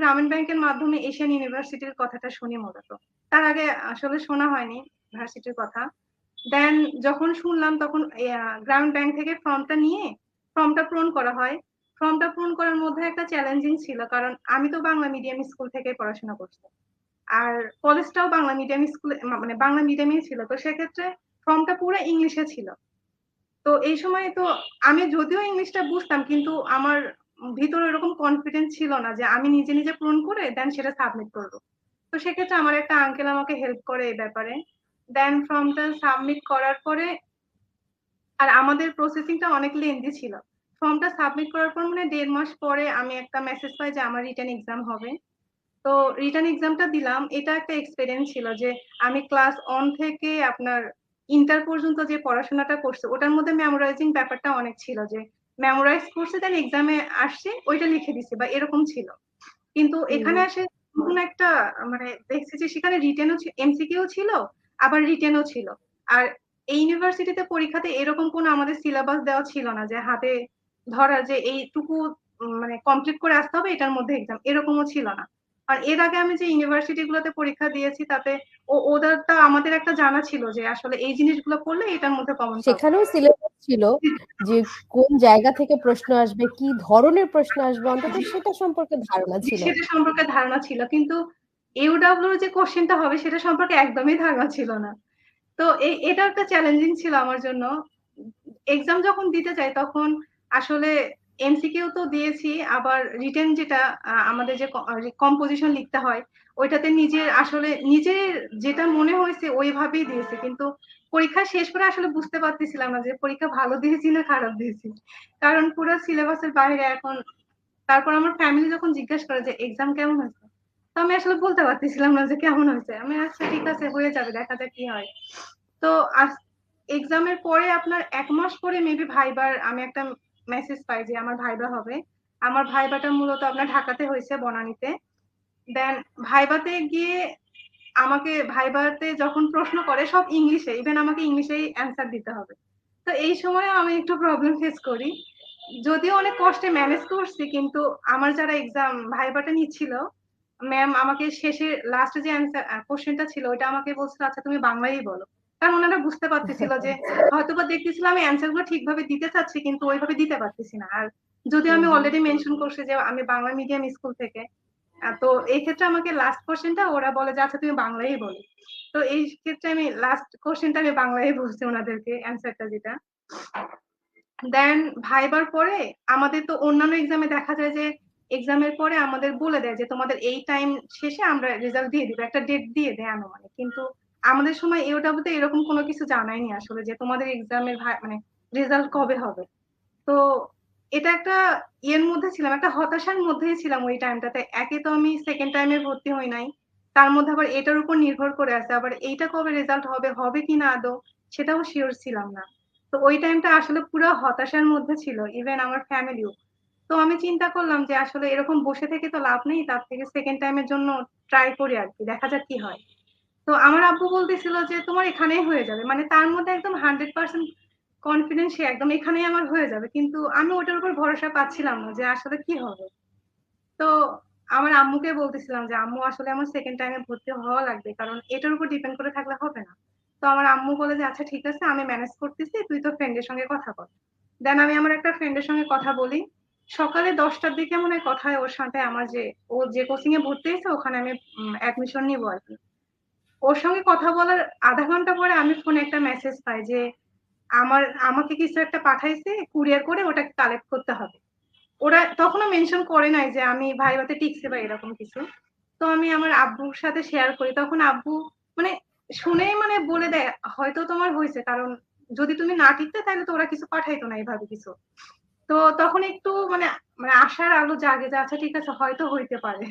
গ্রামীণ ব্যাংকের মাধ্যমে এশিয়ান ইউনিভার্সিটির কথাটা শুনি মূলত। তার আগে আসলে শোনা হয়নি ভার্সিটির কথা। দেন যখন শুনলাম তখন গ্রামীণ ব্যাংক থেকে ফর্মটা পূরণ করা হয়। ফর্মটা পূরণ করার মধ্যে একটা চ্যালেঞ্জিং ছিল, কারণ আমি তো বাংলা মিডিয়াম স্কুল থেকে পড়াশোনা করছি, আর কলেজটাও বাংলা মিডিয়াম স্কুলে, মানে বাংলা মিডিয়ামই ছিল। তো সেক্ষেত্রে ফর্মটা পুরো ইংলিশে ছিল। তো এই সময় তো আমি যদিও ইংলিশটা বুঝতাম, কিন্তু আমার ভিতরে এরকম কনফিডেন্স ছিল না যে আমি নিজে নিজে পূরণ করে দেন সেটা সাবমিট করবো। তো সেক্ষেত্রে আমার একটা আঙ্কেল আমাকে হেল্প করে এই ব্যাপারে। দেন ফর্মটা সাবমিট করার পরে, আর আমাদের প্রসেসিংটা অনেক লেন্দি ছিল। ফর্মটা সাবমিট করার পর মানে 1.5 মাস পরে আমি একটা মেসেজ পাই যে আমার রিটেন এক্সাম হবে। তো রিটেন এক্সামটা দিলাম। এটা একটা এক্সপেরিয়েন্স ছিল যে আমি ক্লাস 1 থেকে আপনার ইন্টার পর্যন্ত যে পড়াশোনাটা করছি ওটার মধ্যে মেমোরাইজিং ব্যাপারটা অনেক ছিল, যে মেমোরাইজ করছি দেন এক্সামে আসছে ওইটা লিখে দিছি বা এরকম ছিল। কিন্তু এখানে আসে নতুন একটা, মানে দেখছি যে সেখানে রিটেনও এমসিকিউ ছিল, আবার রিটেনও ছিল। আর এই ইউনিভার্সিটিতে পরীক্ষাতে এরকম কোনো আমাদের সিলেবাস দেওয়া ছিল না যে হাতে ধরা যে এইটুকু মানে কমপ্লিট করে আসতে হবে এটার মধ্যে এক্সাম, এরকমও ছিল না। আর এর আগে আমি যে ইউনিভার্সিটি গুলোতে পরীক্ষা দিয়েছি তাতে ওদেরটা আমাদের একটা জানা ছিল যে আসলে এই জিনিসগুলো পড়লে এটার মধ্যে কমন পাবো। সেখানেও সিলেবাস ছিল যে কোন জায়গা থেকে প্রশ্ন আসবে, কি ধরনের প্রশ্ন আসবে, অন্তত সেটা সম্পর্কে ধারণা ছিল। সেটা সম্পর্কে ধারণা ছিল, কিন্তু ইউডব্লিউ যে কোশ্চেনটা হবে সেটা সম্পর্কে একদমই ধারণা ছিল না। তো এটা একটা চ্যালেঞ্জিং ছিল আমার জন্য। এক্সাম যখন দিতে যাই তখন আসলে এমসিকিউ তো দিয়েছি, আবার রিটেন যেটা আমাদের যে কম্পোজিশন লিখতে হয় ওইটাতে নিজের যেটা মনে হয়েছে ওইভাবেই দিয়েছি, কিন্তু পরীক্ষা শেষ করে আসলে বুঝতে পারতেছিলাম না যে পরীক্ষা ভালো দিয়েছি না খারাপ দিয়েছি, কারণ পুরো সিলেবাসের বাইরে। এখন তারপর আমার ফ্যামিলি যখন জিজ্ঞাসা করে যে এক্সাম কেমন হয়েছে, তো আমি আসলে বলতে পারতেছিলাম না যে কেমন হয়েছে। আমি আচ্ছা ঠিক আছে হয়ে যাবে, দেখা যাক কি হয়। তো এক্সামের পরে আপনার 1 মাস পরে মেবি ভাইবার আমি একটা মেসেজ পাই যে আমার ভাইবা হবে। আমার ভাইবাটা মূলত আপনার ঢাকাতে হয়েছে, বনানীতে। দেন ভাইবাতে গিয়ে আমাকে ভাইবাতে যখন প্রশ্ন করে সব ইংলিশে, ইভেন আমাকে ইংলিশেই অ্যান্সার দিতে হবে। তো এই সময় আমি একটু প্রবলেম ফেস করি, যদিও অনেক কষ্টে ম্যানেজ করছি, কিন্তু আমার যারা এক্সাম ভাইবাটা নিচ্ছিল ম্যাম আমাকে শেষে লাস্টে যে অ্যান্সার কোশ্চেনটা ছিল ওইটা আমাকে বলছিল আচ্ছা তুমি বাংলায় বলো, কারণ ওনারা বুঝতে পারতেছিল যে হয়তোবা দেখতেছিলাম আমি অ্যান্সার গুলো ঠিকভাবে দিতে চাচ্ছি কিন্তু ওইভাবে দিতে পারতেছি না। আর যদিও আমি অলরেডি মেনশন করছি যে আমি বাংলা মিডিয়াম স্কুল থেকে, তো এই ক্ষেত্রে আমাকে লাস্ট কোশ্চেনটা ওরা বলে যে আচ্ছা তুমি বাংলায় বলো। তো এই ক্ষেত্রে আমি লাস্ট কোশ্চেনটা আমি বাংলায় বলছি ওনাদেরকে অ্যান্সারটা যেটা। দেন ভাইবার পরে আমাদের তো অন্যান্য এক্সামে দেখা যায় যে এক্সামের পরে আমাদের বলে দেয় যে তোমাদের এই টাইম শেষে আমরা রেজাল্ট দিয়ে দিব, একটা ডেট দিয়ে দেয় আনুমানিক। কিন্তু আমাদের সময় ইউডব্লিউতে এরকম কোনো কিছু জানায়নি আসলে যে তোমাদের এক্সামের মানে রেজাল্ট কবে হবে। তো এটা একটা ইয়ের মধ্যে ছিলাম, একটা হতাশার মধ্যেই ছিলাম ওই টাইমটাতে। একে তো আমি সেকেন্ড টাইমে ভর্তি হই নাই, তার মধ্যে আবার এটার উপর নির্ভর করে আছে আবার এইটা কবে রেজাল্ট হবে, হবে কিনা আদৌ সেটাও শিওর ছিলাম না। তো ওই টাইমটা আসলে পুরো হতাশার মধ্যে ছিল, ইভেন আমার ফ্যামিলিও। তো আমি চিন্তা করলাম যে আসলে এরকম বসে থেকে তো লাভ নেই, তার থেকে সেকেন্ড টাইমের জন্য ট্রাই করি আর কি, দেখা যাক কি হয়। তো আমার আব্বু বলতেছিল যে তোমার এখানেই হয়ে যাবে, মানে তার মধ্যে একদম 100% কনফিডেন্স, সে একদম এখানেই আমার হয়ে যাবে, কিন্তু আমি ওটার উপর ভরসা পাচ্ছিলাম না যে আসলে কি হবে। তো আমার আম্মুকে বলতেছিলাম যে আম্মু আসলে আমার সেকেন্ড টাইমে ভর্তি হওয়া লাগবে, কারণ এটার উপর ডিপেন্ড করে থাকলে হবে না। তো আমার আম্মু বলে যে আচ্ছা ঠিক আছে আমি ম্যানেজ করতেছি, তুই তো ফ্রেন্ডের সঙ্গে কথা বল। দেন আমি আমার একটা ফ্রেন্ডের সঙ্গে কথা বলি। সকালে 10টার দিকে মনে হয় কথা হয় ওর সাথে, আমার যে ও যে কোচিং এ ভর্তি হয়েছে ওখানে আমি অ্যাডমিশন নিবো আর কি। ওর সঙ্গে কথা বলার আধা ঘন্টা পরে আমি ফোনে একটা মেসেজ পাই যে আমাকে কিছু একটা পাঠাইছে কুরিয়ার করে, ওটা কালেক্ট করতে হবে। ওরা তখনও মেনশন করে নাই যে আমি ভাইভাতে টিকছে বা এরকম কিছু। তো আমি আমার আব্বুর সাথে শেয়ার করি, তখন আব্বু মানে শুনেই মানে বলে দেয় হয়তো তোমার হয়েছে, কারণ যদি তুমি না টিকতে তাহলে তো ওরা কিছু পাঠাইতো না এইভাবে কিছু। তো তখন একটু মানে মানে আশার আলো জাগে যে আচ্ছা ঠিক আছে হয়তো হইতে পারে।